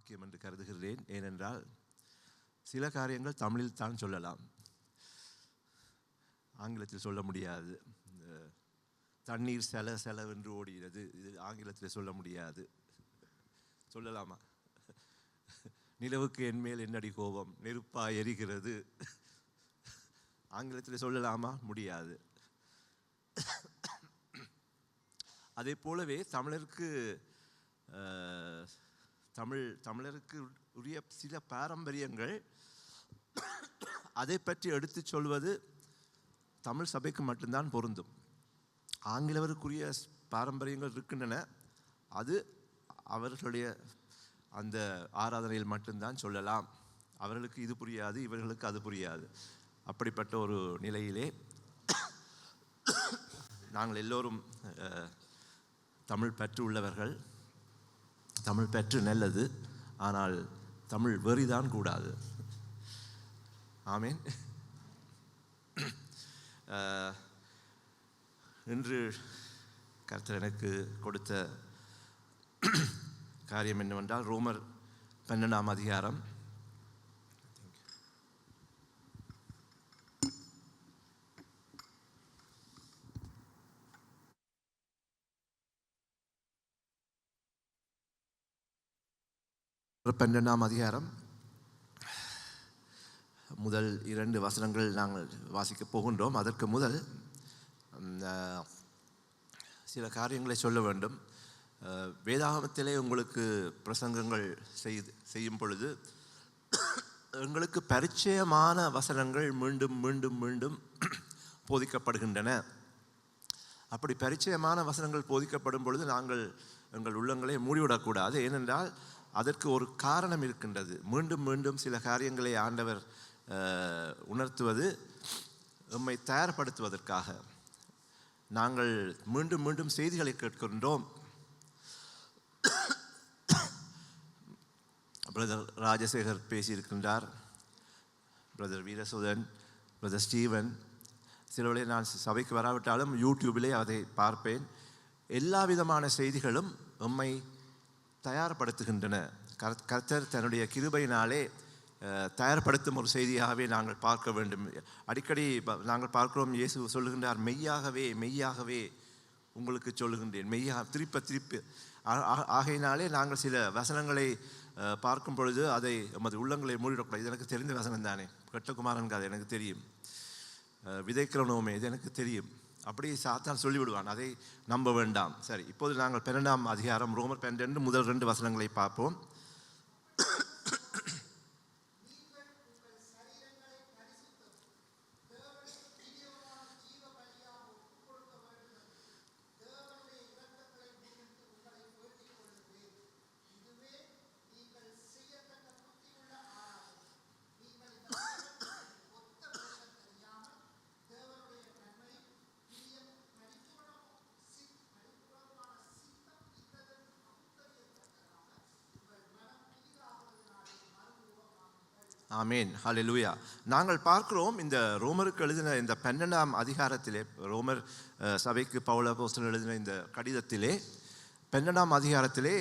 பாக்கியம் என்று கருதுகிறேன். ஏனென்றால் சில காரியங்கள் தமிழில் தான் சொல்லலாம், ஆங்கிலத்தில் சொல்ல முடியாது. தண்ணீர் செலவென்று ஓடுகிறது, இது ஆங்கிலத்தில் சொல்ல முடியாது. சொல்லலாமா? நிலவுக்கு என்மேல் என்னடி கோபம், நெருப்பா எரிகிறது, ஆங்கிலத்தில் சொல்லலாமா? முடியாது. அதே போலவே தமிழருக்கு உரிய சில பாரம்பரியங்கள், அதை பற்றி எடுத்து சொல்வது தமிழ் சபைக்கு மட்டும்தான் பொருந்தும். ஆங்கிலவருக்குரிய பாரம்பரியங்கள் இருக்கின்றன, அது அவர்களுடைய அந்த ஆராதனையில் மட்டும்தான் சொல்லலாம். அவர்களுக்கு இது புரியாது, இவர்களுக்கு அது புரியாது. அப்படிப்பட்ட ஒரு நிலையிலே நாங்கள் எல்லோரும் தமிழ் பற்று உள்ளவர்கள். தமிழ் பற்று நல்லது, ஆனால் தமிழ் வெறிதான் கூடாது. ஆமேன். இன்று கர்த்தர் எனக்கு கொடுத்த காரியம் என்னவென்றால், ரோமர் 12ஆம் அதிகாரம். முதல் 2 வசனங்கள் நாங்கள் வாசிக்கப் போகின்றோம். அதற்கு முதல் சில காரியங்களை சொல்ல வேண்டும். வேதாகமத்திலே உங்களுக்கு பிரசங்கங்கள் செய்யும் பொழுது எங்களுக்கு பரிச்சயமான வசனங்கள் மீண்டும் மீண்டும் மீண்டும் போதிக்கப்படுகின்றன. அப்படி பரிச்சயமான வசனங்கள் போதிக்கப்படும் பொழுது நாங்கள் எங்கள் உள்ளங்களை மூடிவிடக்கூடாது. ஏனென்றால் அதற்கு ஒரு காரணம் இருக்கின்றது. மீண்டும் மீண்டும் சில காரியங்களை ஆண்டவர் உணர்த்துவது எம்மை தயார்படுத்துவதற்காக. நாங்கள் மீண்டும் மீண்டும் செய்திகளை கேட்கின்றோம். பிரதர் ராஜசேகர் பேசியிருக்கின்றார், பிரதர் வீரசுதன், பிரதர் ஸ்டீவன். சிலவளை நான் சபைக்கு வராவிட்டாலும் யூடியூபிலே அதை பார்ப்பேன். எல்லா விதமான செய்திகளும் எம்மை தயார்படுத்துகின்றன. கர்த்தர் தன்னுடைய கிருபையினாலே தயார்படுத்தும் ஒரு செய்தியாகவே நாங்கள் பார்க்க வேண்டும். அடிக்கடி நாங்கள் பார்க்கிறோம், இயேசு சொல்லுகின்றார், மெய்யாகவே மெய்யாகவே உங்களுக்கு சொல்லுகின்றேன், திருப்பி. ஆகையினாலே நாங்கள் சில வசனங்களை பார்க்கும் பொழுது அதை எமது உள்ளங்களை மூடிடக்கூடாது. இது எனக்கு தெரிந்த வசனம் தானே, கட்டகுமாரன் கதை எனக்கு தெரியும், விதைக்கிறனோமே இது எனக்கு தெரியும், அப்படி சாத்தான் சொல்லிவிடுவான், அதை நம்ப வேண்டாம். சரி, இப்போது நாங்கள் 12ஆம் அதிகாரம் ரோமர் 12 முதல் 2 வசனங்களை பார்ப்போம். ஆமேன், ஹல்லேலூயா. நாங்கள் பார்க்கிறோம், இந்த ரோமருக்கு எழுதின இந்த 12ஆம் அதிகாரத்திலே, ரோமர் சபைக்கு பவுல் அப்போஸ்தலன் எழுதின இந்த கடிதத்திலே 12ஆம் அதிகாரத்திலே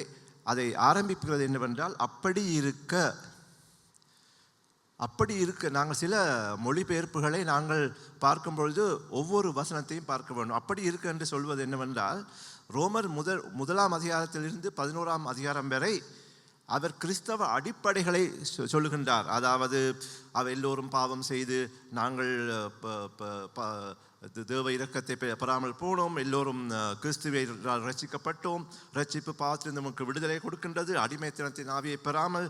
அதை ஆரம்பிக்கிறது என்னவென்றால், அப்படி இருக்க நாங்கள் சில மொழிபெயர்ப்புகளை நாங்கள் பார்க்கும் பொழுது ஒவ்வொரு வசனத்தையும் பார்க்க வேண்டும். அப்படி இருக்க என்று சொல்வது என்னவென்றால், ரோமர் முதலாம் அதிகாரத்திலிருந்து 11ஆம் அதிகாரம் வரை அவர் கிறிஸ்தவ அடிப்படைகளை சொல்லுகின்றார். அதாவது எல்லோரும் பாவம் செய்து நாங்கள் தேவ இரக்கத்தை பெறாமல் போனோம், எல்லோரும் கிறிஸ்துவை ரட்சிக்கப்பட்டோம், ரட்சிப்பு பாவத்தில் நமக்கு விடுதலை கொடுக்கின்றது, அடிமைத்தனத்தின் ஆவியை பெறாமல்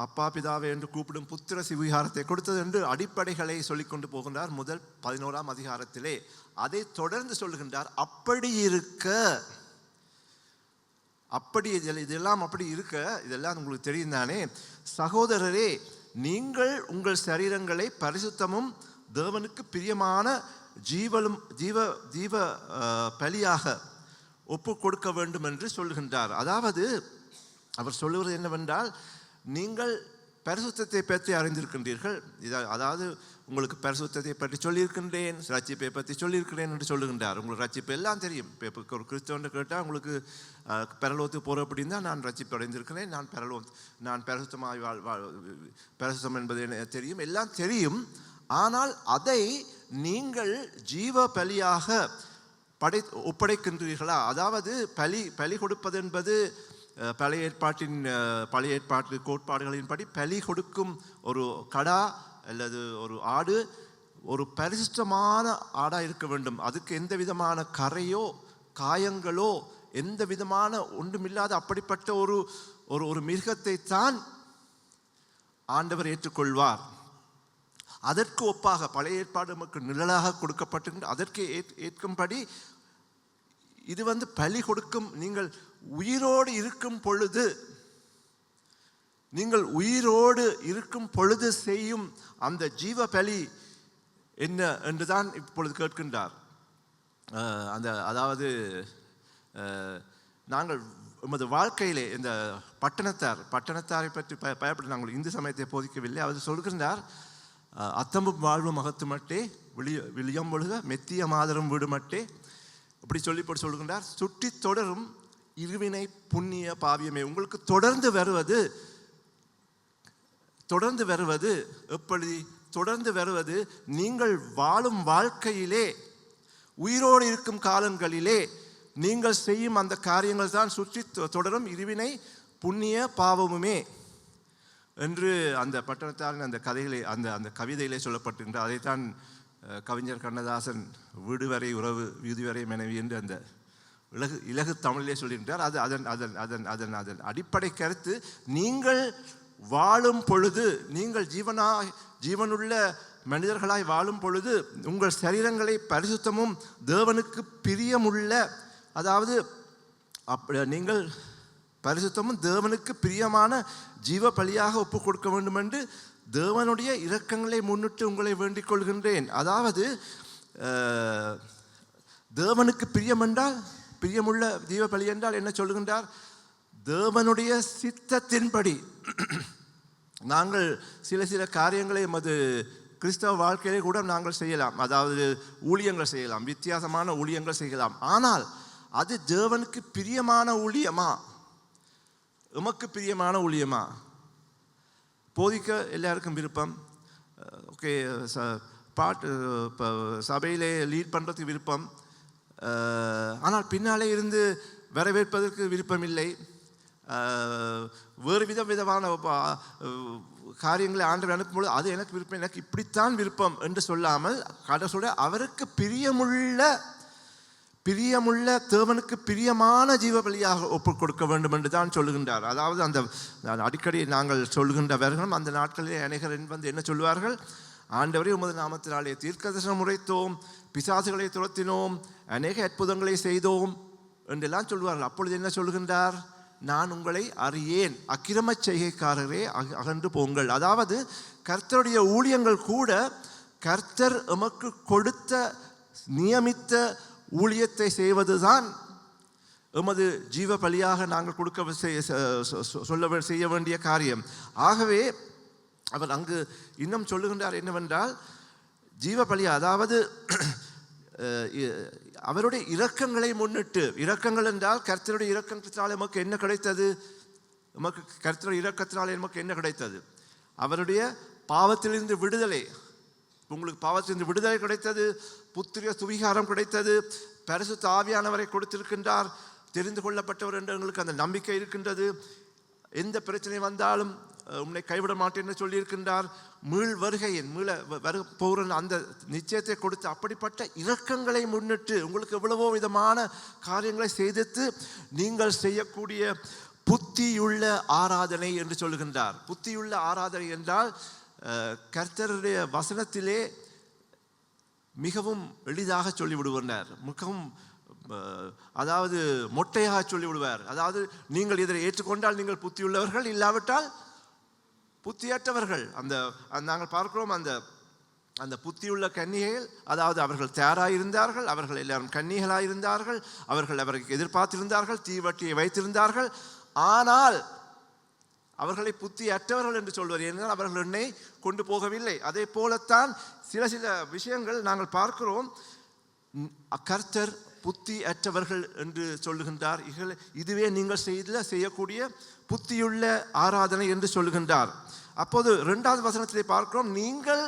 அப்பா பிதாவை என்று கூப்பிடும் புத்திர சிவிகாரத்தை கொடுத்தது என்று அடிப்படைகளை சொல்லிக்கொண்டு போகின்றார் முதல் 11ஆம் அதிகாரத்திலே. அதை தொடர்ந்து சொல்லுகின்றார், இதெல்லாம் அப்படி இருக்க, இதெல்லாம் உங்களுக்கு தெரியும் தானே, சகோதரரே, நீங்கள் உங்கள் சரீரங்களை பரிசுத்தமும் தேவனுக்கு பிரியமான ஜீவ பலியாக ஒப்பு கொடுக்க வேண்டும் என்று சொல்லுகின்றார். அதாவது அவர் சொல்லுவது என்னவென்றால், நீங்கள் பரிசுத்தத்தை பற்றி அறிந்திருக்கின்றீர்கள். அதாவது உங்களுக்கு பரிசுத்தத்தை பற்றி சொல்லியிருக்கின்றேன், ரட்சிப்பை பற்றி சொல்லியிருக்கிறேன் என்று சொல்லுகின்றார். உங்களுக்கு ரட்சிப்பு எல்லாம் தெரியும். இப்போ ஒரு கிறிஸ்தவன் கேட்டால் உங்களுக்கு பரலோகத்துக்கு போகிற அப்படின்னு தான் நான் ரட்சிப்பு அடைந்திருக்கிறேன், நான் பரிசுத்தமாக பரிசுத்தம் என்பது எனக்கு தெரியும், எல்லாம் தெரியும். ஆனால் அதை நீங்கள் ஜீவ பலியாக ஒப்படைக்கின்றீர்களா? அதாவது பலி கொடுப்பது என்பது பழைய ஏற்பாட்டு கோட்பாடுகளின்படி பலி கொடுக்கும் ஒரு கடா அல்லது ஒரு ஆடு ஒரு பரிசுத்தமான ஆடாக இருக்க வேண்டும். அதுக்கு எந்த விதமான கரையோ காயங்களோ எந்த விதமான ஒன்றுமில்லாத அப்படிப்பட்ட ஒரு மிருகத்தை தான் ஆண்டவர் ஏற்றுக்கொள்வார். அதற்கு ஒப்பாக பழைய ஏற்பாடு நமக்கு நிழலாக கொடுக்கப்பட்டிருக்கின்ற அதற்கு ஏற்கும்படி இது பலி கொடுக்கும். நீங்கள் உயிரோடு இருக்கும் பொழுது செய்யும் அந்த ஜீவ பலி என்ன என்றுதான் இப்பொழுது கேட்கின்றார். அதாவது நாங்கள் நமது வாழ்க்கையிலே இந்த பட்டணத்தாரை பற்றி பயப்பட்டு நாங்கள் இந்து சமயத்தை போதிக்கவில்லை. அவர் சொல்கின்றார், அத்தம்பும் வாழ்வும் அகத்துமட்டே விளியம் ஒழுக மெத்திய மாதரும் வீடுமட்டே அப்படி சொல்லுகின்றார். சுற்றி தொடரும் இருவினை புண்ணிய பாவியமே. உங்களுக்கு தொடர்ந்து வருவது எப்படி? தொடர்ந்து வருவது நீங்கள் வாழும் வாழ்க்கையிலே உயிரோடு இருக்கும் காலங்களிலே நீங்கள் செய்யும் அந்த காரியங்கள் தான் சுற்றி தொடரும் இருவினை புண்ணிய பாவமுமே என்று அந்த பட்டணத்தாரின் அந்த கதைகளை அந்த கவிதையிலே சொல்லப்பட்டிருக்கின்றார். அதைத்தான் கவிஞர் கண்ணதாசன் வீடு வரை உறவு வீதி வரை மனைவி என்று அந்த இலகு தமிழிலே சொல்லியிருக்கிறார். அது அதன் அடிப்படை கருத்து. நீங்கள் வாழும் பொழுது, நீங்கள் ஜீவனுள்ள மனிதர்களாய் வாழும் பொழுது உங்கள் சரீரங்களை பரிசுத்தமும் தேவனுக்கு பிரியமுள்ள, அதாவது நீங்கள் பரிசுத்தமும் தேவனுக்கு பிரியமான ஜீவ பலியாக ஒப்பு கொடுக்க வேண்டும் என்று தேவனுடைய இரக்கங்களை முன்னிட்டு உங்களை வேண்டிக் கொள்கின்றேன். அதாவது தேவனுக்கு பிரியமுள்ள ஜீவ பலி என்றால் என்ன சொல்லுகின்றார்? தேவனுடைய சித்தத்தின்படி நாங்கள் சில காரியங்களை எமது கிறிஸ்தவ வாழ்க்கையிலே கூட நாங்கள் செய்யலாம். அதாவது ஊழியங்கள் செய்யலாம், வித்தியாசமான ஊழியங்கள் செய்யலாம். ஆனால் அது தேவனுக்கு பிரியமான ஊழியமா, எமக்கு பிரியமான ஊழியமா? போதிக்க எல்லாருக்கும் விருப்பம், ஓகே, பாட்டு சபையிலே லீட் பண்ணுறதுக்கு விருப்பம், ஆனால் பின்னாலே இருந்து வரவேற்பதற்கு விருப்பம் இல்லை. வேறு விதமான காரியங்களை ஆண்டவர் அனுப்பும்போது அது எனக்கு விருப்பம், எனக்கு இப்படித்தான் விருப்பம் என்று சொல்லாமல் கடவுளோட அவருக்கு பிரியமுள்ள தேவனுக்கு பிரியமான ஜீவ பலியாக ஒப்பு கொடுக்க வேண்டும் என்று தான் சொல்லுகின்றார். அதாவது அந்த அடிக்கடி நாங்கள் சொல்லுகின்றவர்களும் அந்த நாட்களில் அநேகர் என்ன சொல்லுவார்கள்? ஆண்டவரே, உமது நாமத்தினாலே தீர்க்கதரிசனம் உரைத்தோம், பிசாசுகளை துரத்தினோம், அநேக அற்புதங்களை செய்தோம் என்றெல்லாம் சொல்லுவார்கள். அப்பொழுது என்ன சொல்லுகின்றார்? நான் உங்களை அறியேன், அக்கிரம செய்கைக்காரரே அகன்று போங்கள். அதாவது கர்த்தருடைய ஊழியங்கள் கூட கர்த்தர் எமக்கு கொடுத்த நியமித்த ஊழியத்தை செய்வதுதான் எமது ஜீவ பலியாக நாங்கள் செய்ய வேண்டிய காரியம். ஆகவே அவர் அங்கு இன்னும் சொல்லுகின்றார் என்னவென்றால், ஜீவ பலி, அதாவது அவருடைய இரக்கங்களை முன்னிட்டு, இரக்கங்கள் என்றால் கர்த்தருடைய இரக்கத்தினால் எமக்கு என்ன கிடைத்தது? கர்த்தருடைய இரக்கத்தினால் எமக்கு என்ன கிடைத்தது? அவருடைய பாவத்திலிருந்து விடுதலை. உங்களுக்கு பாவத்திலிருந்து விடுதலை கிடைத்தது, புத்திர சுவிகாரம் கிடைத்தது, பரிசுத்த ஆவியானவரை கொடுத்திருக்கின்றார், தெரிந்து கொள்ளப்பட்டவர் என்று எங்களுக்கு அந்த நம்பிக்கை இருக்கின்றது. எந்த பிரச்சனை வந்தாலும் உன்னை கைவிட மாட்டேன் என்று சொல்லியிருக்கின்றார். மீள் வருகையின் போகிற அந்த நிச்சயத்தை கொடுத்து, அப்படிப்பட்ட இரக்கங்களை முன்னிட்டு உங்களுக்கு எவ்வளவோ விதமான காரியங்களை செய்து நீங்கள் செய்யக்கூடிய புத்தியுள்ள ஆராதனை என்று சொல்லுகின்றார். புத்தியுள்ள ஆராதனை என்றால் கர்த்தருடைய வசனத்திலே மிகவும் எளிதாக சொல்லிவிடுவார், மிகவும் அதாவது மொட்டையாக சொல்லிவிடுவார். அதாவது நீங்கள் இதை ஏற்றுக்கொண்டால் நீங்கள் புத்தியுள்ளவர்கள், இல்லாவிட்டால் புத்தியற்றவர்கள். நாங்கள் பார்க்கிறோம் அந்த புத்தியுள்ள கன்னிகைகள், அதாவது அவர்கள் தயாராயிருந்தார்கள், அவர்கள் எல்லாரும் கன்னிகளாயிருந்தார்கள், அவர்கள் அவருக்கு எதிர்பார்த்திருந்தார்கள், தீவட்டியை வைத்திருந்தார்கள். ஆனால் அவர்களை புத்தி அற்றவர்கள் என்று சொல்வார். ஏனென்றால் அவர்கள் என்னை கொண்டு போகவில்லை. அதே போலத்தான் சில விஷயங்கள் நாங்கள் பார்க்கிறோம். கர்த்தர் புத்தி அற்றவர்கள் என்று சொல்லுகின்றார். இதுவே நீங்கள் செய்யக்கூடிய புத்தியுள்ள ஆராதனை என்று சொல்லுகின்றார். அப்போது 2வது வசனத்திலே பார்க்கிறோம், நீங்கள்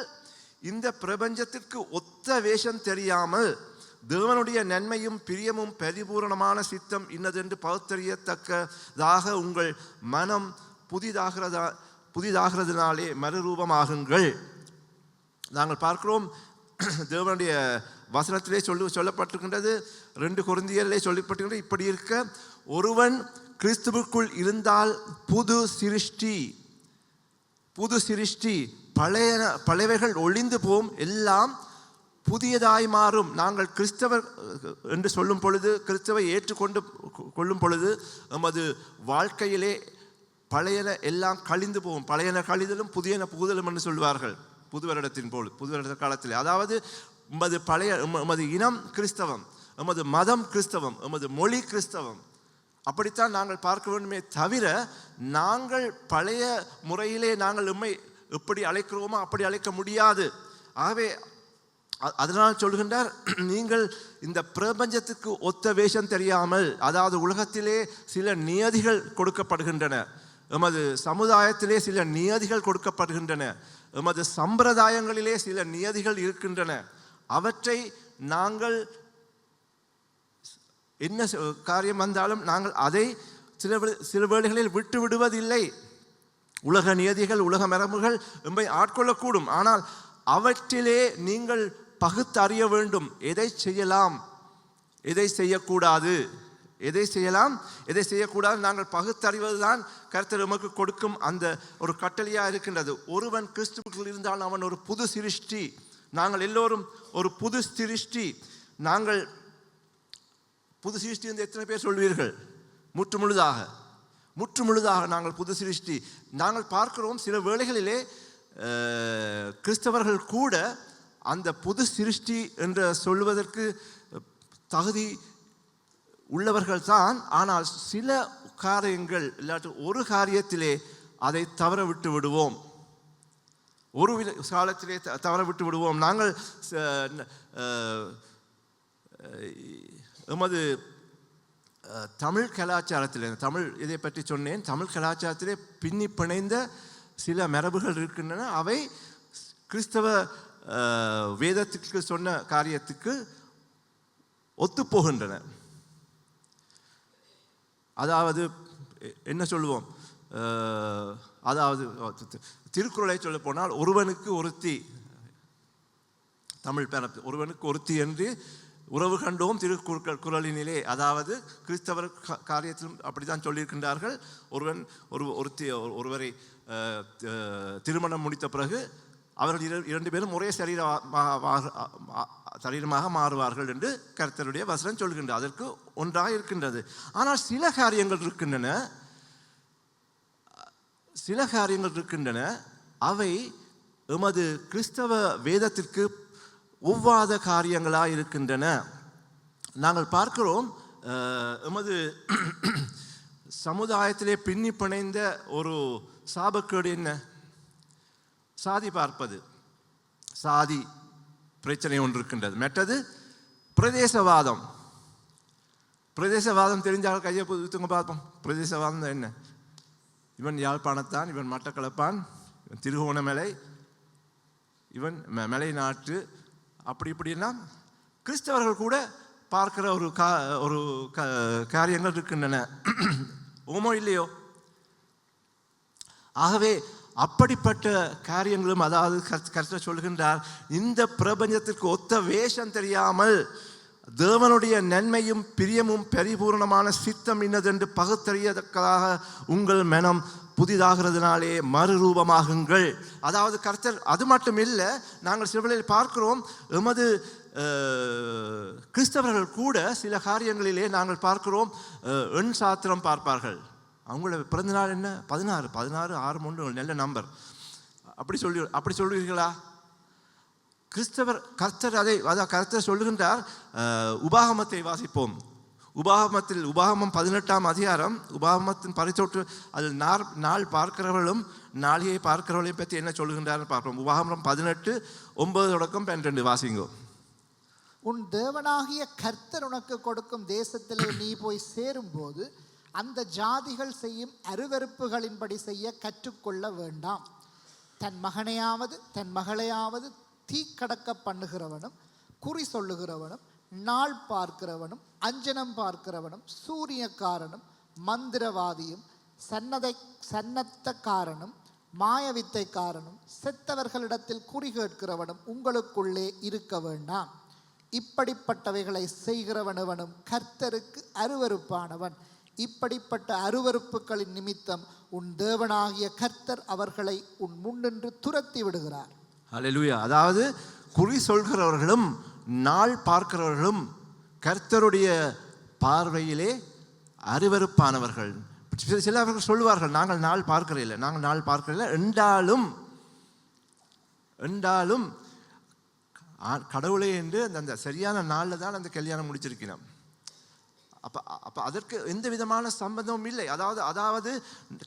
இந்த பிரபஞ்சத்திற்கு ஒத்த வேஷம் தெரியாமல் தேவனுடைய நன்மையும் பிரியமும் பரிபூரணமான சித்தம் இன்னதென்று பகுத்தறியத்தக்கதாக உங்கள் மனம் புதிதாகிறதுனாலே மறுரூபமாகுங்கள். நாங்கள் பார்க்கிறோம், தேவனுடைய வசனத்திலே சொல்லப்பட்டிருக்கின்றது, 2 கொரிந்தியரிலே சொல்லப்பட்டிருக்கின்றது, இப்படி இருக்க ஒருவன் கிறிஸ்துவுக்குள் இருந்தால் புது சிருஷ்டி, பழையவைகள் ஒளிந்து போம், எல்லாம் புதியதாய் மாறும். நாங்கள் கிறிஸ்தவர் என்று சொல்லும் பொழுது, கிறிஸ்தவை கொள்ளும் பொழுது நமது வாழ்க்கையிலே பழையன எல்லாம் கழிந்து போகும். பழையன கழிதலும் புதியன புகுதலும் என்று சொல்வார்கள் புது வருட காலத்தில். அதாவது எமது இனம் கிறிஸ்தவம், எமது மதம் கிறிஸ்தவம், எமது மொழி கிறிஸ்தவம். அப்படித்தான் நாங்கள் பார்க்க வேண்டுமே தவிர, நாங்கள் பழைய முறையிலே நாங்கள் எப்படி அழைக்கிறோமோ அப்படி அழைக்க முடியாது. ஆகவே அதனால் சொல்கின்றார், நீங்கள் இந்த பிரபஞ்சத்துக்கு ஒத்த வேஷம் தெரியாமல், அதாவது உலகத்திலே சில நியதிகள் கொடுக்கப்படுகின்றன, எமது சமுதாயத்திலே சில நியதிகள் கொடுக்கப்படுகின்றன, எமது சம்பிரதாயங்களிலே சில நியதிகள் இருக்கின்றன. அவற்றை நாங்கள் என்ன காரியம் வந்தாலும் நாங்கள் அதை சில வேளைகளில் விட்டு விடுவதில்லை. உலக நியதிகள், உலக மரபுகள் எம்மை ஆட்கொள்ளக்கூடும். ஆனால் அவற்றிலே நீங்கள் பகுத்தறிய வேண்டும், எதை செய்யலாம், எதை செய்யக்கூடாது, எதை செய்யக்கூடாது. நாங்கள் பகுத்தறிவதுதான் கர்த்தர் நமக்கு கொடுக்கும் அந்த ஒரு கட்டளையாக இருக்கின்றது. ஒருவன் கிறிஸ்துவுக்குள் இருந்தால் அவன் ஒரு புது சிருஷ்டி. நாங்கள் எல்லோரும் ஒரு புது சிருஷ்டி. நாங்கள் புது சிருஷ்டி என்று எத்தனை பேர் சொல்வீர்கள்? முற்று முழுதாக நாங்கள் புது சிருஷ்டி. நாங்கள் பார்க்கிறோம், சில வேளைகளிலே கிறிஸ்தவர்கள் கூட அந்த புது சிருஷ்டி என்று சொல்வதற்கு தகுதி உள்ளவர்கள் தான். ஆனால் சில காரியங்கள் இல்லாட்டி ஒரு காரியத்திலே அதை தவற விட்டு விடுவோம், ஒரு காலத்திலே தவற விட்டு விடுவோம். நாங்கள் எமது தமிழ் கலாச்சாரத்திலே, தமிழ் இதை பற்றி சொன்னேன், தமிழ் கலாச்சாரத்திலே பின்னி பிணைந்த சில மரபுகள் இருக்கின்றன. அவை கிறிஸ்தவ வேதத்துக்கு சொன்ன காரியத்துக்கு ஒத்துப்போகின்றன. அதாவது என்ன சொல்லுவோம், அதாவது திருக்குறளை சொல்ல போனால் ஒருவனுக்கு ஒருத்தி, தமிழ் பரப்பு ஒருவனுக்கு ஒருத்தி என்று உறவு கண்டோம் திருக்குறளினிலே. அதாவது கிறிஸ்தவர் காரியத்திலும் அப்படித்தான் சொல்லியிருக்கின்றார்கள். ஒருவரை திருமணம் முடித்த பிறகு அவர்கள் 2 பேரும் ஒரே சரீரமாக மாறுவார்கள் என்று கர்த்தருடைய வசனம் சொல்கின்றது. அதற்கு ஒன்றாக இருக்கின்றது. ஆனால் சில காரியங்கள் இருக்கின்றன, அவை எமது கிறிஸ்தவ வேதத்திற்கு ஒவ்வாத காரியங்களாக இருக்கின்றன. நாங்கள் பார்க்கிறோம், எமது சமுதாயத்திலே பின்னி பிணைந்த ஒரு சாபக்கேடு என்ன? சாதி பார்ப்பது. சாதி பிரச்சனை ஒன்று இருக்கின்றது. மற்றது பிரதேசவாதம். தெரிஞ்சால் கையை ஊத்துங்க பார்ப்போம். பிரதேசவாதம் என்ன? இவன் யாழ்ப்பாணத்தான், இவன் மட்டக்களப்பான், இவன் திருகோணமலை, இவன் மலை நாட்டு, அப்படி இப்படின்னா கிறிஸ்தவர்கள் கூட பார்க்கிற ஒரு காரியங்கள் இருக்கின்றன. ஓமோ இல்லையோ? ஆகவே அப்படிப்பட்ட காரியங்களும், அதாவது கர்த்தர் சொல்கின்றார், இந்த பிரபஞ்சத்திற்கு ஒத்த வேஷம் தெரியாமல் தேவனுடைய நன்மையும் பிரியமும் பரிபூர்ணமான சித்தம் இன்னதென்று பகுத்தறியத்தக்கதாக உங்கள் மனம் புதிதாகிறதுனாலே மறுரூபமாகுங்கள். அதாவது கர்த்தர் அது மட்டும் இல்லை, நாங்கள் சில வேளையில் பார்க்கிறோம், எமது கிறிஸ்தவர்கள் கூட சில காரியங்களிலே நாங்கள் பார்க்கிறோம், எண் சாத்திரம் பார்ப்பார்கள். அவங்களோட பிறந்த நாள் என்ன? 16 6 நல்ல நம்பர். அப்படி சொல்லுவீர்களா? கர்த்தர் கர்த்தர் சொல்லுகின்றார். உபாகமத்தை வாசிப்போம். உபாகமம் 18ஆம் அதிகாரம், உபாகமத்தின் பரிசோற்று அதில் நாள் பார்க்கிறவர்களும் நாளியை பார்க்கிறவர்களையும் பற்றி என்ன சொல்கின்றார்னு பார்ப்போம். உபாகமம் 18:9-12 வாசிங்கோ. உன் தேவனாகிய கர்த்தர் உனக்கு கொடுக்கும் தேசத்திலே நீ போய் சேரும்போது அந்த ஜாதிகள் செய்யும் அருவருப்புகளின்படி செய்ய கற்றுக்கொள்ள வேண்டாம். தன் மகனையாவது தன் மகளையாவது தீக்கடக்க பண்ணுகிறவனும், குறி சொல்லுகிறவனும், நாள் பார்க்கிறவனும், அஞ்சனம் பார்க்கிறவனும், சூரியக்காரனும், மந்திரவாதியும், சன்னத்தக்காரனும், மாயவித்தைக்காரனும், செத்தவர்களிடத்தில் குறி கேட்கிறவனும் உங்களுக்குள்ளே இருக்க வேண்டாம். இப்படிப்பட்டவைகளை செய்கிறவனவனும் கர்த்தருக்கு அருவருப்பானவன். இப்படிப்பட்ட அருவருப்புகளின் நிமித்தம் உன் தேவனாகிய கர்த்தர் அவர்களை உன் முன்னின்று துரத்தி விடுகிறார். அல்லேலூயா. அதாவது குறி சொல்கிறவர்களும் நாள் பார்க்கிறவர்களும் கர்த்தருடைய பார்வையிலே அருவருப்பானவர்கள். சிலவர்கள் சொல்லுவார்கள், நாங்கள் நாள் பார்க்கிறதில்லை என்றாலும் கடவுளே என்று அந்த சரியான நாளில் தான் அந்த கல்யாணம் முடிச்சிருக்கிறோம். அப்போ அதற்கு எந்த விதமான சம்பந்தமும் இல்லை. அதாவது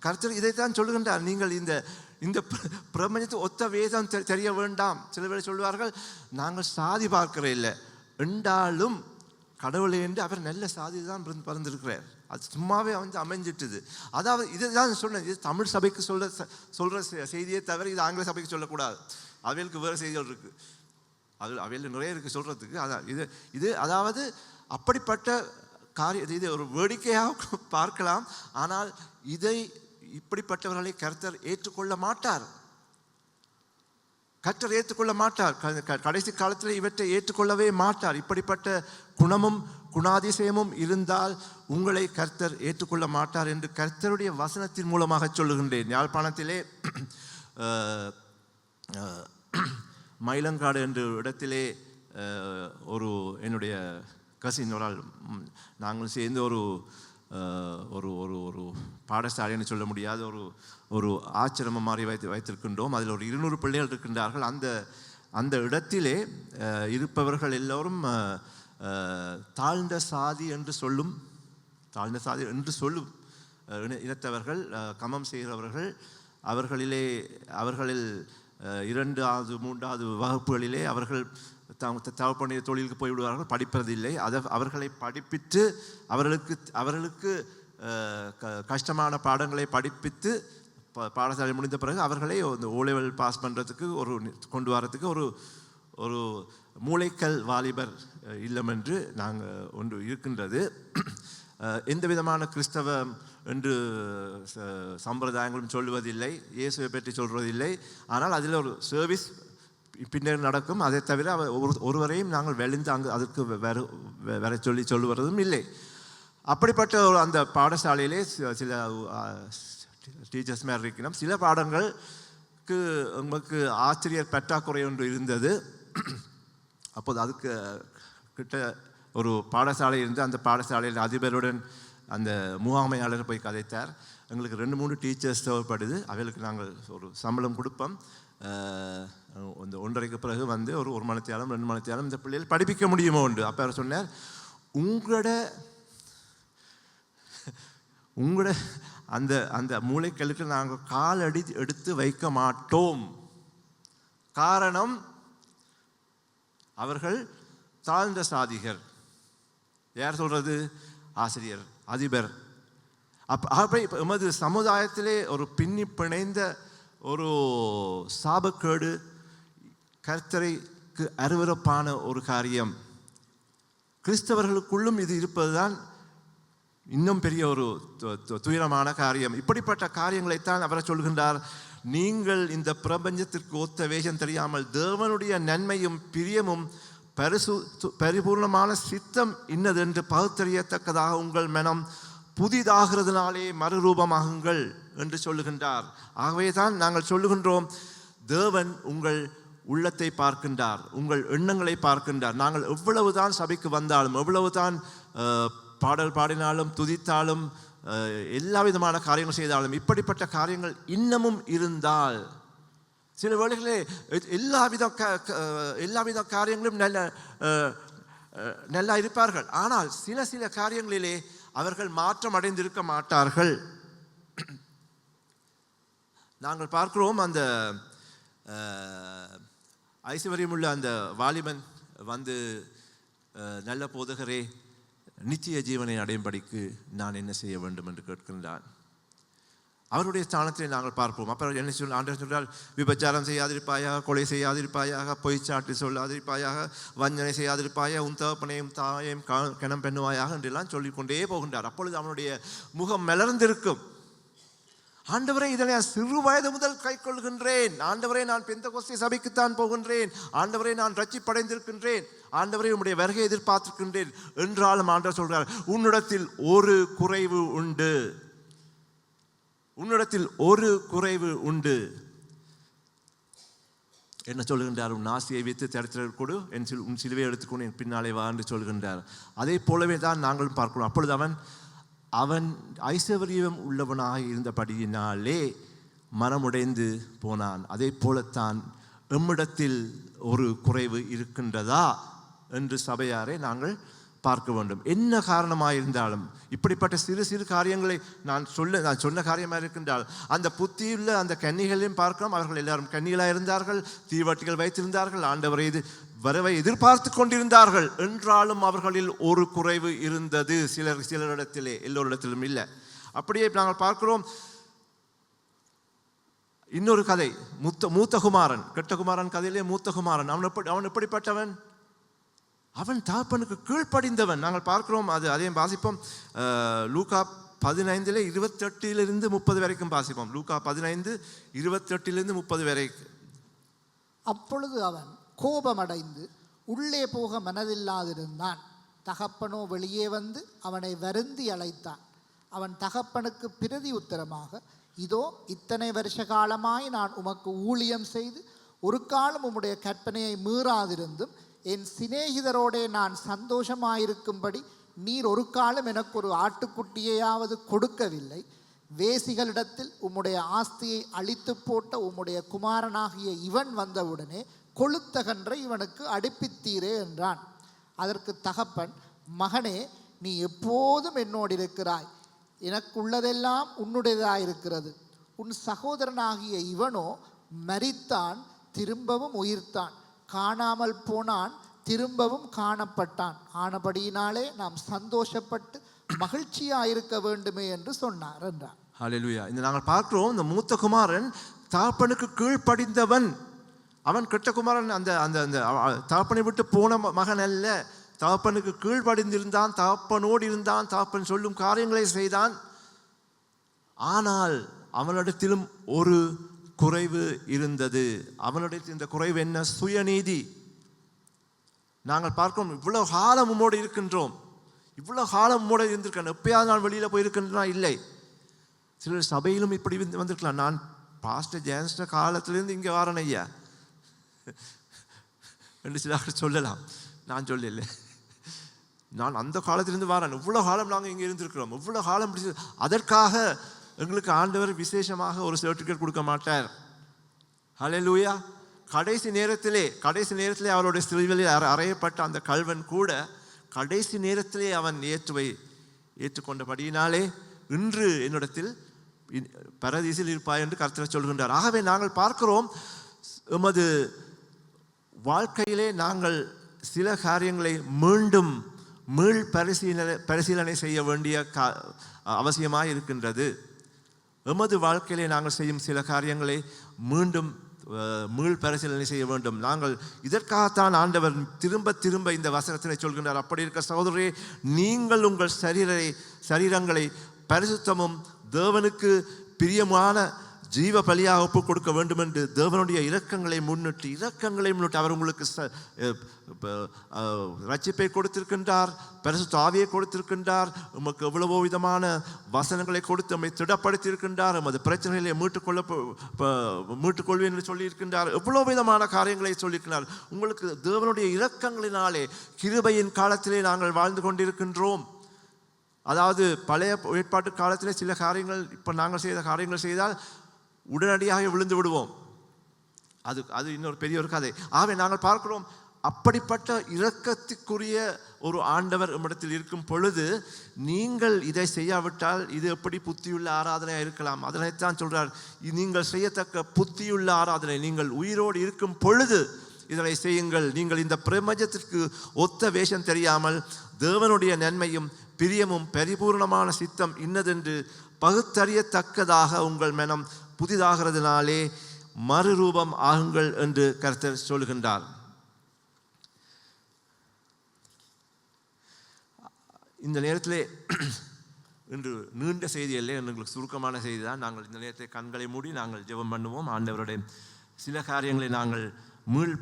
கர்த்தர் இதைத்தான் சொல்லுகின்றார், நீங்கள் இந்த பிரபஞ்சத்தை ஒத்த வேதம் தெரிய வேண்டாம். சில பேர் சொல்வார்கள், நாங்கள் சாதி பார்க்கிற இல்லை என்றாலும் கடவுளே என்று அவர் நல்ல சாதி தான் பிறந்திருக்கிறார். அது சும்மாவே அமைஞ்சிட்டுது. அதாவது இதுதான் சொன்னேன், இது தமிழ் சபைக்கு சொல்கிற செய்தியை தவிர இது ஆங்கில சபைக்கு சொல்லக்கூடாது. அவைகளுக்கு வேறு செய்திகள் இருக்குது, அவையில் நிறைய இருக்குது சொல்கிறதுக்கு. அதான் இது அதாவது அப்படிப்பட்ட காரியம். இது ஒரு வேடிக்கையாக பார்க்கலாம், ஆனால் இப்படிப்பட்டவர்களை கர்த்தர் ஏற்றுக்கொள்ள மாட்டார். கடைசி காலத்தில் இவற்றை ஏற்றுக்கொள்ளவே மாட்டார். இப்படிப்பட்ட குணமும் குணாதிசயமும் இருந்தால் உங்களை கர்த்தர் ஏற்றுக்கொள்ள மாட்டார் என்று கர்த்தருடைய வசனத்தின் மூலமாக சொல்லுகின்றேன். யாழ்ப்பாணத்திலே மயிலங்காடு என்ற இடத்திலே ஒரு என்னுடைய கசின் ஒரு ஆள், நாங்கள் சேர்ந்து ஒரு ஒரு ஒரு ஒரு பாடசாலைன்னு சொல்ல முடியாத ஒரு ஆச்சிரமம் மாதிரி வைத்திருக்கின்றோம். அதில் ஒரு 200 பிள்ளைகள் இருக்கின்றார்கள். அந்த இடத்திலே இருப்பவர்கள் எல்லோரும் தாழ்ந்த சாதி என்று சொல்லும் இனத்தவர்கள், கமம் செய்கிறவர்கள். அவர்களில் 2வது 3வது வகுப்புகளிலே அவர்கள் தகப்பனுடைய தொழிலுக்கு போய்விடுவார்கள், படிப்பதில்லை. அவர்களை படிப்பித்து அவர்களுக்கு கஷ்டமான பாடங்களை படிப்பித்து பாடசாலை முடிந்த பிறகு அவர்களை ஓலெவல் பாஸ் பண்ணுறதுக்கு கொண்டு வரத்துக்கு ஒரு மூளைக்கல் வாலிபர் இல்லம் என்று நாங்கள் ஒன்று இருக்கின்றது. எந்த விதமான கிறிஸ்தவம் என்று சம்பிரதாயங்களும் சொல்லுவதில்லை, இயேசுவை பற்றி சொல்வதில்லை. ஆனால் அதில் ஒரு சர்வீஸ் பின்னர் நடக்கும். அதை தவிர ஒருவரையும் நாங்கள் வெளிந்து அதற்கு வர சொல்லுவதும் இல்லை. அப்படிப்பட்ட அந்த பாடசாலையிலே சில டீச்சர்ஸ் மாதிரி இருக்கணும். சில பாடங்களுக்கு உங்களுக்கு ஆசிரியர் பற்றாக்குறை ஒன்று இருந்தது. அப்போது அதுக்கு கிட்ட ஒரு பாடசாலை இருந்து அந்த பாடசாலையில் அதிபருடன் அந்த முகாமையாளர் போய் கதைத்தார். எங்களுக்கு 2-3 டீச்சர்ஸ் தேவைப்படுது, அவைகளுக்கு நாங்கள் ஒரு சம்பளம் கொடுப்போம். அந்த 1:30க்கு பிறகு வந்து ஒரு 1 மணித்தியாலம் 2 மணித்தியாலம் இந்த பிள்ளைகள் படிப்பிக்க முடியுமோ உண்டு. அப்போ அவர் சொன்னார், உங்களோட அந்த மூளைக்கல்லுக்கு நாங்கள் காலடி எடுத்து வைக்க மாட்டோம். காரணம், அவர்கள் தாழ்ந்த சாதிகர். யார் சொல்றது? ஆசிரியர், அதிபர். அப்போ எமது சமுதாயத்திலே ஒரு பின்னி பிணைந்த ஒரு சாபக்கேடு, கர்த்தரைக்கு அருவருப்பான ஒரு காரியம். கிறிஸ்தவர்களுக்குள்ளும் இது இருப்பதுதான் இன்னும் பெரிய ஒரு துயரமான காரியம். இப்படிப்பட்ட காரியங்களைத்தான் அவரை சொல்கின்றார், நீங்கள் இந்த பிரபஞ்சத்திற்கு ஒத்த வேஷம் தெரியாமல் தேவனுடைய நன்மையும் பிரியமும் பரிபூர்ணமான சித்தம் இன்னதென்று பகுத்தறியத்தக்கதாக உங்கள் மனம் புதிதாகிறதுனாலே மறுரூபமாகுங்கள் என்று சொல்லுகின்றார். ஆகவே தான் நாங்கள் சொல்லுகின்றோம், தேவன் உங்கள் உள்ளத்தை பார்க்கின்றார், உங்கள் எண்ணங்களை பார்க்கின்றார். நாங்கள் எவ்வளவுதான் சபைக்கு வந்தாலும், எவ்வளவுதான் பாடல் பாடினாலும், துதித்தாலும், எல்லா விதமான காரியங்கள் செய்தாலும், இப்படிப்பட்ட காரியங்கள் இன்னமும் இருந்தால், சில வேளைகளே எல்லாவித காரியங்களும் நல்லா இருப்பார்கள். ஆனால் சில சில காரியங்களிலே அவர்கள் மாற்றம் அடைந்திருக்க மாட்டார்கள். நாங்கள் பார்க்கிறோம், அந்த ஐஸ்வர்யமுள்ள அந்த வாலிபன் வந்து, நல்ல போதகரே, நித்திய ஜீவனை அடையும்படிக்கு நான் என்ன செய்ய வேண்டும் என்று கேட்கின்றான். அவருடைய ஸ்தானத்திலே நாங்கள் பார்ப்போம். அப்புறம் என்ன ஆண்டவர் சொல்றார், விபச்சாரம் செய்யாதிருப்பாயாக, கொலை செய்யாதிருப்பாயாக, பொய்ச்சாட்டு சொல்லாதிருப்பாயாக, வஞ்சனை செய்யாதிருப்பாயாக, உன் தகப்பனையும் தாயையும் கணம் பெண்ணுவாயாக என்றெல்லாம் சொல்லிக்கொண்டே போகின்றார். அப்பொழுது அவனுடைய முகம் மலர்ந்திருக்கும். ஆண்டவரே, இதனை சிறு வயது முதல் கை கொள்கின்றேன். ஆண்டவரே, நான் பெந்தெகோஸ்தே சபைக்குத்தான் போகின்றேன். ஆண்டவரே, நான் ரட்சிப்படைந்திருக்கின்றேன். ஆண்டவரே, உம்முடைய வருகை எதிர்பார்த்திருக்கின்றேன் என்றாலும் ஆண்டவர் சொல்றார், உன்னிடத்தில் ஒரு குறைவு உண்டு, உன்னிடத்தில் ஒரு குறைவு உண்டு. என்ன சொல்கின்றார்? உன் ஆசையை வைத்து தரித்திரர் கொடு, உன் சிலுவை எடுத்துக்கொண்டு என் பின்னாலே வா என்று சொல்கின்றார். அதே போலவே தான் நாங்களும் பார்க்கிறோம். அப்பொழுது அவன் ஐஸ்வர்யம் உள்ளவனாக இருந்தபடியினாலே மனமுடைந்து போனான். அதே போலத்தான் எம்மிடத்தில் ஒரு குறைவு இருக்கின்றதா என்று சபையாரை நாங்கள் பார்க்க வேண்டும். என்ன காரணமாக இருந்தாலும் இப்படிப்பட்ட சிறு சிறு காரியங்களை நான் சொன்ன காரியமாக இருக்கின்றால், அந்த புத்தியுள்ள அந்த கன்னிகளையும் பார்க்கிறோம். அவர்கள் எல்லாரும் கன்னிகளாக இருந்தார்கள், தீவட்டிகள் வைத்திருந்தார்கள், ஆண்டவரை வரவை எதிர்பார்த்து கொண்டிருந்தார்கள். என்றாலும் அவர்களில் ஒரு குறைவு இருந்தது. சிலரிடத்திலே, எல்லோரிடத்திலும் இல்லை. அப்படியே நாங்கள் பார்க்கிறோம். இன்னொரு கதை, மூத்த குமாரன், கெட்ட குமாரன் கதையிலே மூத்த குமாரன். அவன் எப்படிப்பட்டவன்? அவன் தகப்பனுக்கு கீழ்ப்படிந்தவன். நாங்கள் பார்க்கிறோம், அதையும் வாசிப்போம். லூக்கா 15:28 வரைக்கும் வாசிப்போம். லூக்கா 15:28 வரைக்கும். அப்பொழுது அவன் கோபமடைந்து உள்ளே போக மனதில்லாதிருந்தான். தகப்பனோ வெளியே வந்து அவனை வருந்தி அழைத்தான். அவன் தகப்பனுக்கு பிரதி உத்தரமாக, இதோ இத்தனை வருஷ காலமாய் நான் உமக்கு ஊழியம் செய்து ஒரு காலம் உம்முடைய கற்பனையை மீறாதிருந்தும் என் சிநேகிதரோடே நான் சந்தோஷமாயிருக்கும்படி நீர் ஒரு காலம் எனக்கு ஒரு ஆட்டுக்குட்டியையாவது கொடுக்கவில்லை. வேசிகளிடத்தில் உம்முடைய ஆஸ்தியை அழித்து போட்ட உம்முடைய குமாரனாகிய இவன் வந்தவுடனே கொளுத்த கன்றை இவனுக்கு அடுப்பித்தீரே என்றான். அதற்கு தகப்பன், மகனே, நீ எப்போதும் என்னோடு இருக்கிறாய், எனக்குள்ளதெல்லாம் உன்னுடையதாயிருக்கிறது. உன் சகோதரனாகிய இவனோ மரித்தான், திரும்பவும் உயிர்த்தான், காணாமல் போனான், திரும்பவும் காணப்பட்டான். ஆனபடியினாலே நாம் சந்தோஷப்பட்டு மகிழ்ச்சியாயிருக்க வேண்டுமே என்று சொன்னார் என்றார். ஹல்லேலூயா. இந்த நாங்கள் பார்க்கிறோம், இந்த மூத்த குமாரன் தகப்பனுக்கு கீழ்ப்படிந்தவன். அவன் கெட்ட குமாரன், அந்த அந்த அந்த தகப்பனை விட்டு போன மகன் அல்ல. தகப்பனுக்கு கீழ்ப்படிந்திருந்தான், தகப்பனோடு இருந்தான், தகப்பன் சொல்லும் காரியங்களை செய்தான். ஆனால் அவனிடத்திலும் ஒரு குறைவு இருந்தது. அவனிடத்தில் இந்த குறைவு என்ன? சுயநீதி. நாங்கள் பார்க்கிறோம், இவ்வளவு காலம் உம்மோடு இருக்கின்றோம், இவ்வளவு காலம் உம்மோடு இருந்திருக்கேன், எப்பயாவது நான் வெளியில் போயிருக்கின்றனா? இல்லை. சிலர் சபையிலும் இப்படி வந்திருக்கலாம். நான் பாஸ்டர் ஜேன்ஸ்டர் காலத்திலிருந்து இங்கே வாரன் ஐயா என்று சிலர் சொல்லலாம். நான் சொல்லல, நான் அந்த காலத்திலிருந்து வாரன். இவ்வளோ காலம் நாங்கள் இங்கே இருந்திருக்கிறோம், இவ்வளோ காலம். அதற்காக எங்களுக்கு ஆண்டவர் விசேஷமாக ஒரு சர்டிஃபிகேட் கொடுக்க மாட்டார். ஹல்லேலூயா. கடைசி நேரத்திலே அவருடைய சிலுவையில் அறையப்பட்ட அந்த கள்வன் கூட கடைசி நேரத்திலே அவன் ஏற்றுக்கொண்டபடியினாலே இன்று என்னிடத்தில் பரதீசில் இருப்பாய் என்று கர்த்தர் சொல்கின்றார். ஆகவே நாங்கள் பார்க்கிறோம், எமது வாழ்க்கையிலே நாங்கள் சில காரியங்களை மீண்டும் பரிசீலனை செய்ய வேண்டிய அவசியமாக இருக்கின்றது. எமது வாழ்க்கையிலே நாங்கள் செய்யும் சில காரியங்களை மீண்டும் பரிசீலனை செய்ய வேண்டும். நாங்கள் இதற்காகத்தான் ஆண்டவர் திரும்ப திரும்ப இந்த வசனத்தினை சொல்கின்றார். அப்படி இருக்க சகோதரரே, நீங்கள் உங்கள் சரீரங்களை பரிசுத்தமும் தேவனுக்கு பிரியமான ஜீவ பலியாக ஒப்பு கொடுக்க வேண்டும் என்று தேவனுடைய இரக்கங்களை முன்னிட்டு அவர் உங்களுக்கு ரட்சிப்பை கொடுத்திருக்கின்றார், பரிசுத்த ஆவியை கொடுத்திருக்கின்றார், உமக்கு எவ்வளவோ விதமான வசனங்களை கொடுத்து நம்மை திடப்படுத்தியிருக்கின்றார், நமது பிரச்சனைகளை மீட்டுக்கொள்வேன் என்று சொல்லியிருக்கின்றார், எவ்வளோ விதமான காரியங்களை சொல்லியிருக்கிறார். உங்களுக்கு தேவனுடைய இரக்கங்களினாலே கிருபையின் காலத்திலே நாங்கள் வாழ்ந்து கொண்டிருக்கின்றோம். அதாவது பழைய ஏற்பாட்டு காலத்திலே சில காரியங்கள் இப்போ நாங்கள் செய்த காரியங்கள் செய்தால் உடனடியாக விழுந்து விடுவோம். அது இன்னொரு பெரிய ஒரு கதை. ஆகவே நாங்கள் பார்க்கிறோம், அப்படிப்பட்ட இரக்கத்துக்குரிய ஒரு ஆண்டவர் நம்மிடத்தில் இருக்கும் பொழுது நீங்கள் இதை செய்யாவிட்டால் இது எப்படி புத்தியுள்ள ஆராதனையாக இருக்கலாம்? அதனைத்தான் சொல்றார், நீங்கள் செய்யத்தக்க புத்தியுள்ள ஆராதனை நீங்கள் உயிரோடு இருக்கும் பொழுது இதனை செய்யுங்கள். நீங்கள் இந்த பிரபஞ்சத்திற்கு ஒத்த வேஷம் தெரியாமல் தேவனுடைய நன்மையும் பிரியமும் பரிபூர்ணமான சித்தம் இன்னதென்று பகுத்தறியத்தக்கதாக உங்கள் மனம் புதிதாகிறதுனாலே மறுரூபம் ஆகுங்கள் என்று கர்த்தர் சொல்கின்றார். இந்த நேரத்திலே இன்று நீண்ட செய்தி இல்லை, எங்களுக்கு சுருக்கமான செய்தி தான். நாங்கள் இந்த நேரத்தை கண்களை மூடி நாங்கள் ஜெபம் பண்ணுவோம். ஆண்டவருடைய சில காரியங்களை நாங்கள் மீள்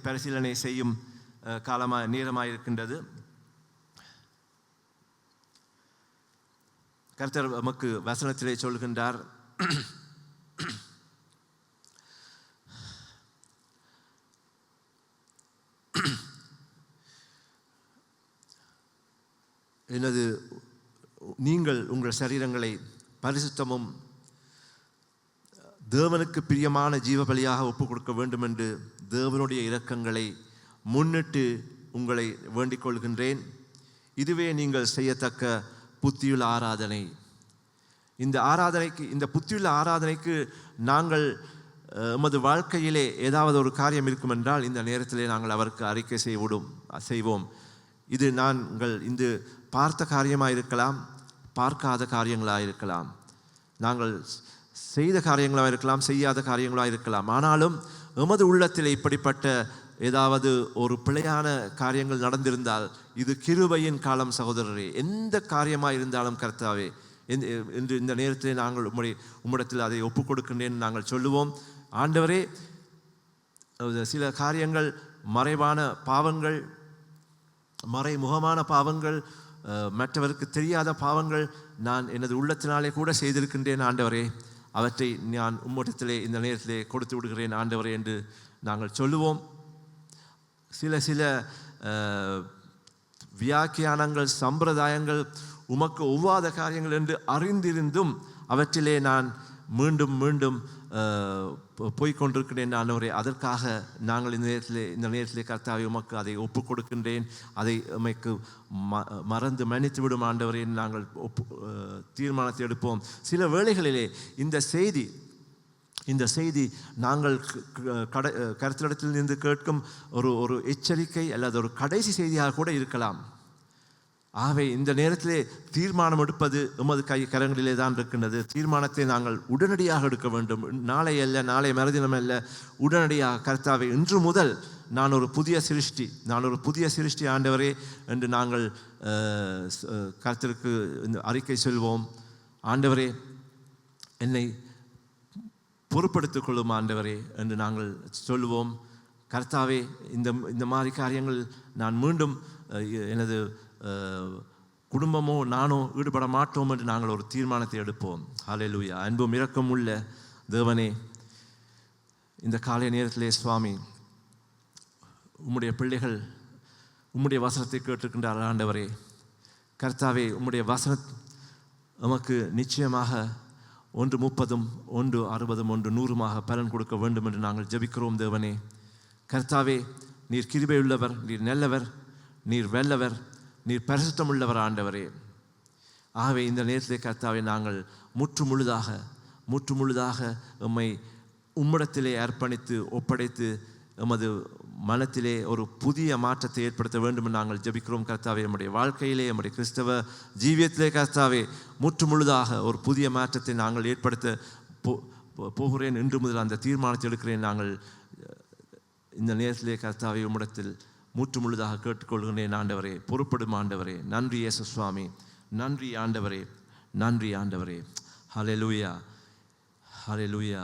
பரிசீலனை செய்யும் நேரமாக இருக்கின்றது. கர்த்தர் நமக்கு வசனத்திலே சொல்கின்றார், நீங்கள் உங்கள் சரீரங்களை பரிசுத்தமும் தேவனுக்கு பிரியமான ஜீவபலியாக ஒப்புக் கொடுக்க வேண்டும் என்று தேவனுடைய இரக்கங்களை முன்னிட்டு உங்களை வேண்டிக் கொள்கின்றேன். இதுவே நீங்கள் செய்யத்தக்க புத்தியுள்ள ஆராதனை. இந்த புத்தியுள்ள ஆராதனைக்கு நாங்கள் எமது வாழ்க்கையிலே ஏதாவது ஒரு காரியம் இருக்கும் என்றால் இந்த நேரத்திலே நாங்கள் அவருக்கு அறிக்கை செய்வோம். இது நாங்கள் இந்த பார்த்த காரியமாக இருக்கலாம், பார்க்காத காரியங்களாக இருக்கலாம், நாங்கள் செய்த காரியங்களாக இருக்கலாம், செய்யாத காரியங்களாக இருக்கலாம். ஆனாலும் எமது உள்ளத்தில் இப்படிப்பட்ட ஏதாவது ஒரு பிழையான காரியங்கள் நடந்திருந்தால் இது கிருபையின் காலம் சகோதரரே. எந்த காரியமாக இருந்தாலும் கர்த்தாவே என்று இந்த நேரத்தில் நாங்கள் உம்மிடத்தில் அதை ஒப்புக் கொடுக்கின்றேன் நாங்கள் சொல்லுவோம். ஆண்டவரே, சில காரியங்கள் மறைவான பாவங்கள், மறைமுகமான பாவங்கள், மற்றவருக்கு தெரியாத பாவங்கள் நான் எனது உள்ளத்தினாலே கூட செய்திருக்கின்றேன் ஆண்டவரே. அவற்றை நான் உம்மிடத்திலே இந்த நேரத்திலே கொடுத்து விடுகிறேன் ஆண்டவரே என்று நாங்கள் சொல்லுவோம். சில வியாக்கியானங்கள், சம்பிரதாயங்கள், உமக்கு ஒவ்வாத காரியங்கள் என்று அறிந்திருந்தும் அவற்றிலே நான் மீண்டும் மீண்டும் போய்கொண்டிருக்கிறேன் ஆண்டவரே. அதற்காக நாங்கள் இந்த நேரத்திலே கர்த்தாவே உமக்கு அதை ஒப்புக் கொடுக்கின்றேன். அதை உமக்கு மறந்து மன்னித்து விடும் ஆண்டவரே நாங்கள் தீர்மானத்தை எடுப்போம். சில வேளைகளிலே இந்த செய்தி நாங்கள் கர்த்தரிடத்தில் இருந்து கேட்கும் ஒரு எச்சரிக்கை அல்லது ஒரு கடைசி செய்தியாக கூட இருக்கலாம். ஆகவே இந்த நேரத்திலே தீர்மானம் எடுப்பது எமது கரங்களிலே தான் இருக்கின்றது. தீர்மானத்தை நாங்கள் உடனடியாக எடுக்க வேண்டும். நாளை அல்ல, நாளை மறுதினம் அல்ல, உடனடியாக கர்த்தாவே இன்று முதல் நான் ஒரு புதிய சிருஷ்டி ஆண்டவரே என்று நாங்கள் கர்த்தருக்கு அறிக்கை சொல்வோம். ஆண்டவரே, என்னை பொறுப்படுத்திக் கொள்ளும் ஆண்டவரே என்று நாங்கள் சொல்லுவோம். கர்த்தாவே, இந்த மாதிரி காரியங்கள் நான் மீண்டும் எனது குடும்பமோ நானோ ஈடுபட மாட்டோம் என்று நாங்கள் ஒரு தீர்மானத்தை எடுப்போம். ஹல்லேலூயா. அன்பும் இரக்கம் உள்ள தேவனே, இந்த காலை நேரத்திலே சுவாமி, உம்முடைய பிள்ளைகள் உம்முடைய வசனத்தை கேட்டிருக்கின்றார் ஆண்டவரே. கர்த்தாவே, உம்முடைய வசனம் நமக்கு நிச்சயமாக 130, 160, 100 பலன் கொடுக்க வேண்டும் என்று நாங்கள் ஜெபிக்கிறோம் தேவனே. கர்த்தாவே, நீர் கிருபையுள்ளவர், நீர் நல்லவர், நீர் வல்லவர், நீர் பரிசுத்தம் உள்ளவர் ஆண்டவரே. ஆகவே இந்த நேரத்திலே கர்த்தாவே நாங்கள் முற்று முழுதாக எம்மை உம்மிடத்திலே அர்ப்பணித்து ஒப்படைத்து எமது மனத்திலே ஒரு புதிய மாற்றத்தை ஏற்படுத்த வேண்டும் என்று நாங்கள் ஜெபிக்கிறோம் கர்த்தாவே. நம்முடைய வாழ்க்கையிலே, நம்முடைய கிறிஸ்தவ ஜீவியத்திலே கர்த்தாவே முற்று முழுதாக ஒரு புதிய மாற்றத்தை நாங்கள் ஏற்படுத்த போகிறேன். இன்று முதல் அந்த தீர்மானத்தை எடுக்கிறேன். நாங்கள் இந்த நேரத்திலே கர்த்தாவே உம்மிடத்தில் முற்று முழுதாக கேட்டுக்கொள்கிறேன் ஆண்டவரே. பொறுப்படும் ஆண்டவரே. நன்றி இயேசு சுவாமி. நன்றி ஆண்டவரே. நன்றி ஆண்டவரே. ஹல்லேலூயா. ஹல்லேலூயா.